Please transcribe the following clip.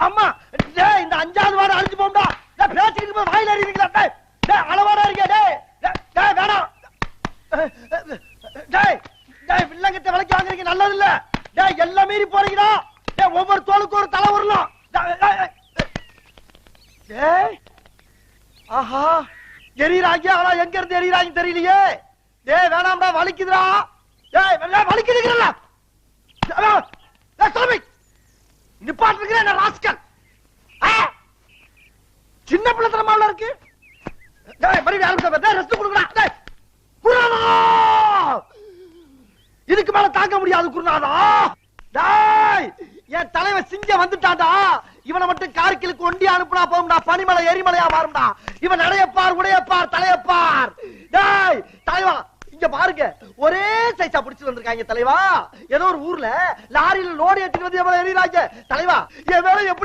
அம்மா டேய் இந்த அஞ்சாவது வாரம் அழிஞ்சு போம்டா. டேய் பேசிக்கிட்டு போய் வாயில எறியறீங்களா? டேய் டேய் அளவாடா இருக்கே. டேய் டேய் வேணாம். டேய் டேய் வில்லங்கத்தை விலைக்கு வாங்குறீங்க நல்லது இல்ல. டேய் எல்லாம் மீறி போறீங்கடா. டேய் ஒவ்வொரு தோலுக்கு ஒரு தலை வரணும். டேய் ஆஹா எரியறாங்க. ஆனா எங்க இருந்து எரியறாங்க தெரியலையே. டேய் வேணாம்டா வலிக்குதுடா. டேய் வலிக்குதுங்கறல. டேய் சாமி நிப்பாட்டுறீங்க என்ன ராஸ்கல். சின்ன பிள்ளைத்தனமால இருக்கு. டேய் மறுபடியும் ஆரம்பிச்சா. டேய் ரெஸ்ட் கொடுங்கடா. டேய் குருநாதா இதுக்கு மேல தாங்க முடியாது குருநாதா. டேய் என் தலைவன் சிங்க வந்துட்டான்டா. இவனை மட்டும் கார்கிலுக்கு ஒண்டி அனுப்புனா போகும்டா. பனிமலை எரிமலையா மாறும்டா. இவன் நடையப்பார் உடையப்பார் தலையப்பார். டேய் தலைவா இங்க பாருங்க ஒரே சைஸா பிடிச்சு வந்திருக்காங்க தலைவா. ஏதோ ஒரு ஊர்ல லாரியில லோடு ஏத்திட்டு வந்து எவ்வளவு எறியறாங்க தலைவா. என் வேலை எப்படி